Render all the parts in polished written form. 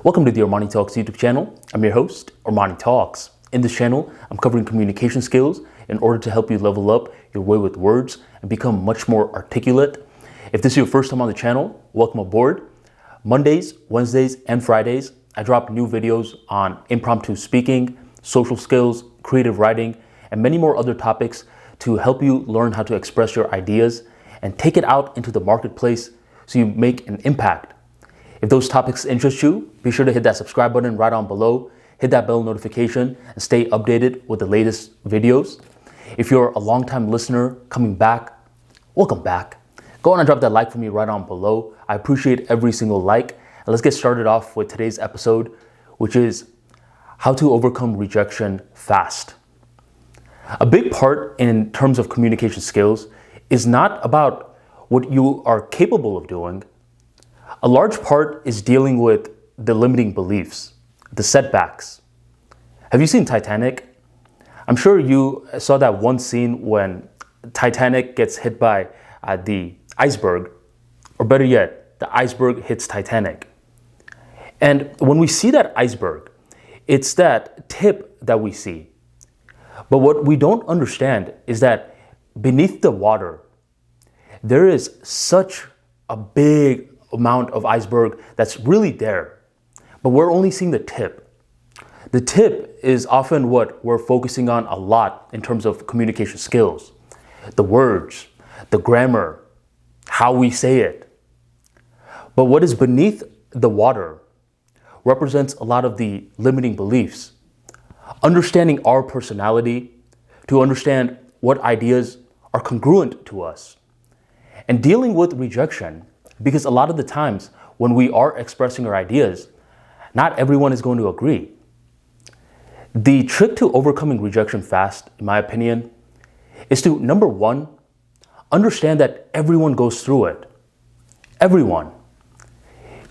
Welcome to the Armani Talks YouTube channel. I'm your host, Armani Talks. In this channel, I'm covering communication skills in order to help you level up your way with words and become much more articulate. If this is your first time on the channel, welcome aboard. Mondays, Wednesdays, and Fridays, I drop new videos on impromptu speaking, social skills, creative writing, and many more other topics to help you learn how to express your ideas and take it out into the marketplace so you make an impact. If those topics interest you, be sure to hit that subscribe button right on below, hit that bell notification, and stay updated with the latest videos. If you're a longtime listener coming back, welcome back. Go on and drop that like for me right on below. I appreciate every single like. And let's get started off with today's episode, which is how to overcome rejection fast. A big part in terms of communication skills is not about what you are capable of doing. A large part is dealing with the limiting beliefs, the setbacks. Have you seen Titanic? I'm sure you saw that one scene when Titanic gets hit by the iceberg, or better yet, the iceberg hits Titanic. And when we see that iceberg, it's that tip that we see. But what we don't understand is that beneath the water, there is such a big amount of iceberg that's really there, but we're only seeing the tip. The tip is often what we're focusing on a lot in terms of communication skills. The words, the grammar, how we say it. But what is beneath the water represents a lot of the limiting beliefs. Understanding our personality to understand what ideas are congruent to us. And dealing with rejection, because a lot of the times when we are expressing our ideas, not everyone is going to agree. The trick to overcoming rejection fast, in my opinion, is to, number one, understand that everyone goes through it. Everyone.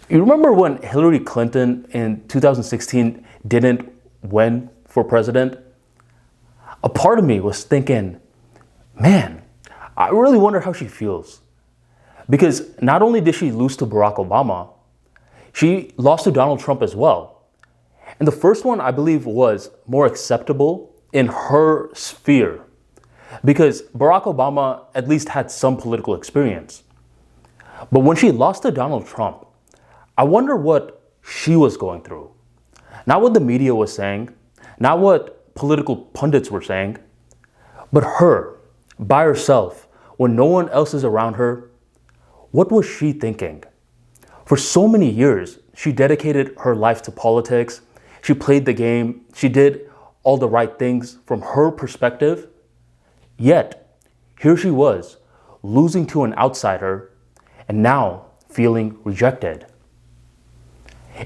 You remember when Hillary Clinton in 2016 didn't win for president? A part of me was thinking, man, I really wonder how she feels. Because not only did she lose to Barack Obama, she lost to Donald Trump as well. And the first one, I believe, was more acceptable in her sphere because Barack Obama at least had some political experience. But when she lost to Donald Trump, I wonder what she was going through. Not what the media was saying, not what political pundits were saying, but her, by herself, when no one else is around her. What was she thinking? For so many years, she dedicated her life to politics. She played the game. She did all the right things from her perspective. Yet, here she was, losing to an outsider and now feeling rejected.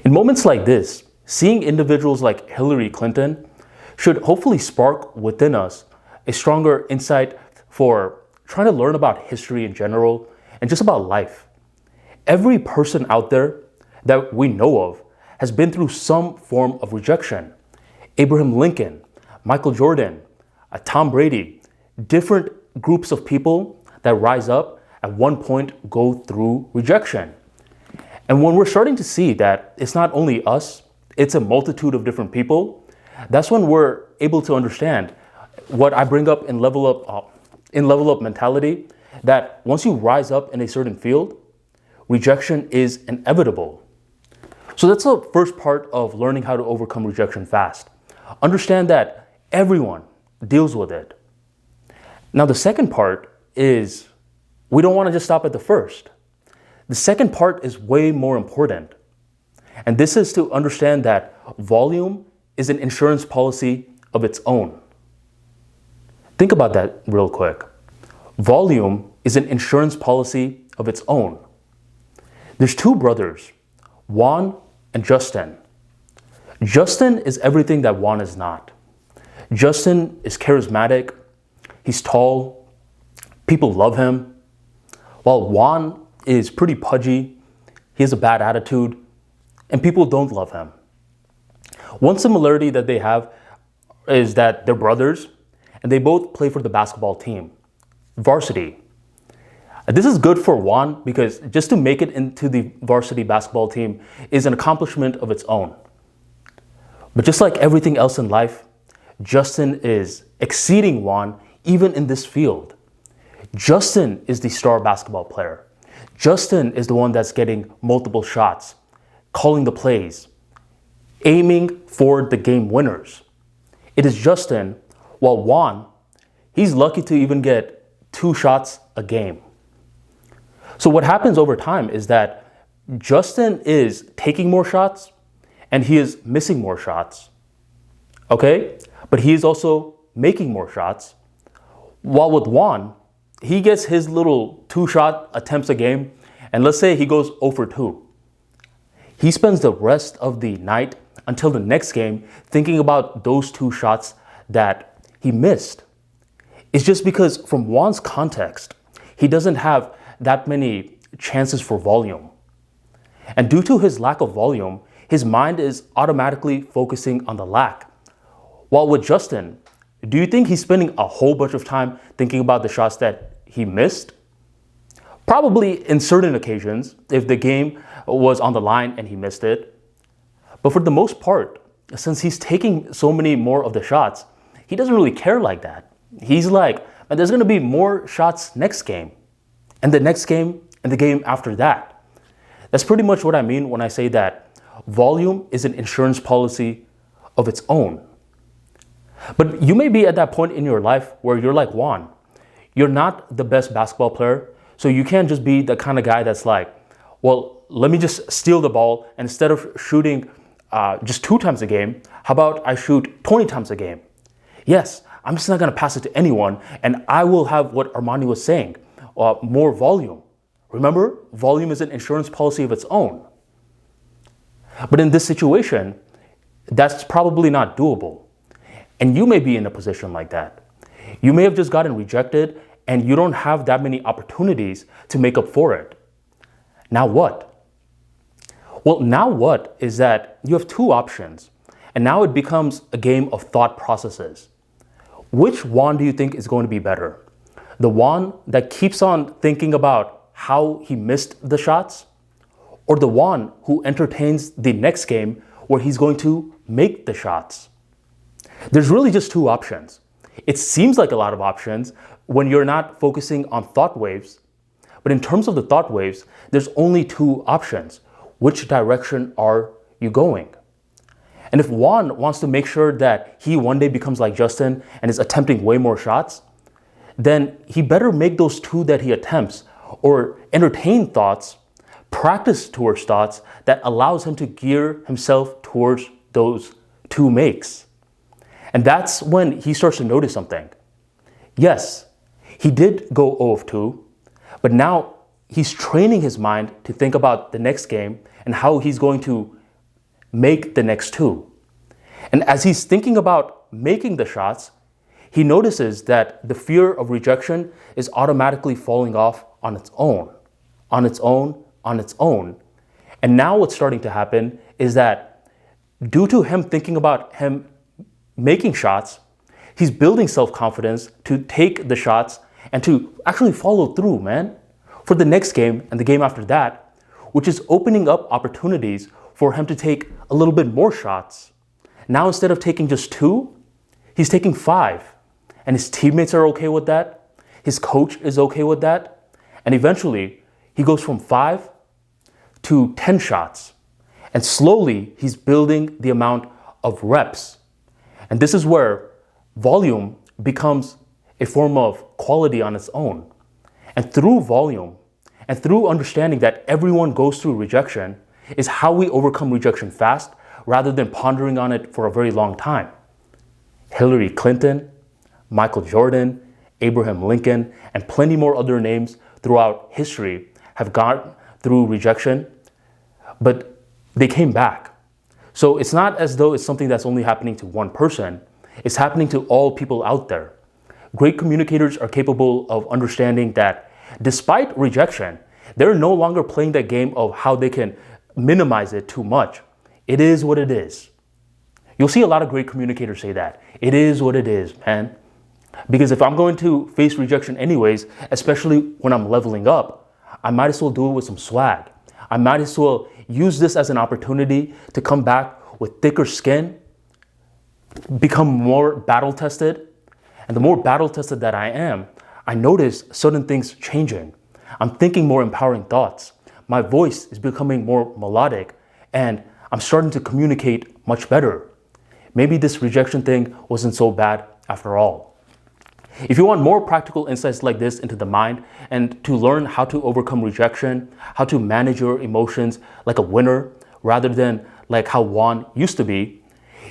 In moments like this, seeing individuals like Hillary Clinton should hopefully spark within us a stronger insight for trying to learn about history in general and just about life. Every person out there that we know of has been through some form of rejection. Abraham Lincoln, Michael Jordan, Tom Brady, different groups of people that rise up at one point go through rejection. And when we're starting to see that it's not only us, it's a multitude of different people, that's when we're able to understand what I bring up in level up mentality, that once you rise up in a certain field, rejection is inevitable. So that's the first part of learning how to overcome rejection fast. Understand that everyone deals with it. Now, the second part is we don't want to just stop at the first. The second part is way more important. And this is to understand that volume is an insurance policy of its own. Think about that real quick. Volume is an insurance policy of its own. There's two brothers, Juan and Justin. Justin is everything that Juan is not. Justin is charismatic, he's tall, people love him, while Juan is pretty pudgy, he has a bad attitude, and people don't love him. One similarity that they have is that they're brothers, and they both play for the basketball team, varsity. This is good for Juan because just to make it into the varsity basketball team is an accomplishment of its own. But just like everything else in life, Justin is exceeding Juan even in this field. Justin is the star basketball player. Justin is the one that's getting multiple shots, calling the plays, aiming for the game winners. It is Justin, while Juan, he's lucky to even get 2 shots a game. So what happens over time is that Justin is taking more shots and he is missing more shots. Okay? But he is also making more shots. While with Juan, he gets his little 2-shot attempts a game, and let's say he goes 0 for 2. He spends the rest of the night until the next game thinking about those 2 shots that he missed. It's just because from Juan's context, he doesn't have that many chances for volume. And due to his lack of volume, his mind is automatically focusing on the lack. While with Justin, do you think he's spending a whole bunch of time thinking about the shots that he missed? Probably in certain occasions, if the game was on the line and he missed it. But for the most part, since he's taking so many more of the shots, he doesn't really care like that. He's like, man, there's going to be more shots next game, and the next game, and the game after that. That's pretty much what I mean when I say that volume is an insurance policy of its own. But you may be at that point in your life where you're like Juan. You're not the best basketball player, so you can't just be the kind of guy that's like, well, let me just steal the ball, and instead of shooting just 2 times a game, how about I shoot 20 times a game? Yes, I'm just not going to pass it to anyone, and I will have what Armani was saying, more volume. Remember, volume is an insurance policy of its own. But in this situation, that's probably not doable. And you may be in a position like that. You may have just gotten rejected and you don't have that many opportunities to make up for it. Now what? Well, now what is that you have 2 options, and now it becomes a game of thought processes. Which Juan do you think is going to be better? The Juan that keeps on thinking about how he missed the shots, or the Juan who entertains the next game where he's going to make the shots? There's really just 2 options. It seems like a lot of options when you're not focusing on thought waves, but in terms of the thought waves, there's only 2 options. Which direction are you going? And if Juan wants to make sure that he one day becomes like Justin and is attempting way more shots, then he better make those 2 that he attempts or entertain thoughts, practice towards thoughts that allows him to gear himself towards those 2 makes. And that's when he starts to notice something. Yes, he did go 0 of 2, but now he's training his mind to think about the next game and how he's going to make the next 2. And as he's thinking about making the shots, he notices that the fear of rejection is automatically falling off on its own, on its own, on its own. And now what's starting to happen is that due to him thinking about him making shots, he's building self-confidence to take the shots and to actually follow through, man, for the next game and the game after that, which is opening up opportunities for him to take a little bit more shots. Now, instead of taking just 2, he's taking 5. And his teammates are okay with that. His coach is okay with that. And eventually, he goes from 5 to 10 shots. And slowly, he's building the amount of reps. And this is where volume becomes a form of quality on its own. And through volume, and through understanding that everyone goes through rejection, is how we overcome rejection fast rather than pondering on it for a very long time. Hillary Clinton, Michael Jordan, Abraham Lincoln, and plenty more other names throughout history have gone through rejection, but they came back. So it's not as though it's something that's only happening to one person. It's happening to all people out there. Great communicators are capable of understanding that despite rejection, they're no longer playing that game of how they can minimize it too much. It is what it is. You'll see a lot of great communicators say that. It is what it is, man. Because if I'm going to face rejection anyways, especially when I'm leveling up, I might as well do it with some swag. I might as well use this as an opportunity to come back with thicker skin, become more battle tested. And the more battle tested that I am, I notice certain things changing. I'm thinking more empowering thoughts. My voice is becoming more melodic, and I'm starting to communicate much better. Maybe this rejection thing wasn't so bad after all. If you want more practical insights like this into the mind and to learn how to overcome rejection, how to manage your emotions like a winner rather than like how Juan used to be,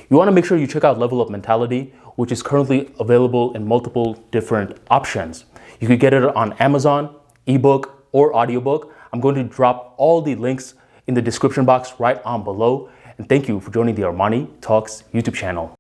you want to make sure you check out Level Up Mentality, which is currently available in multiple different options. You could get it on Amazon, ebook, or audiobook. I'm going to drop all the links in the description box right on below. And thank you for joining the Armani Talks YouTube channel.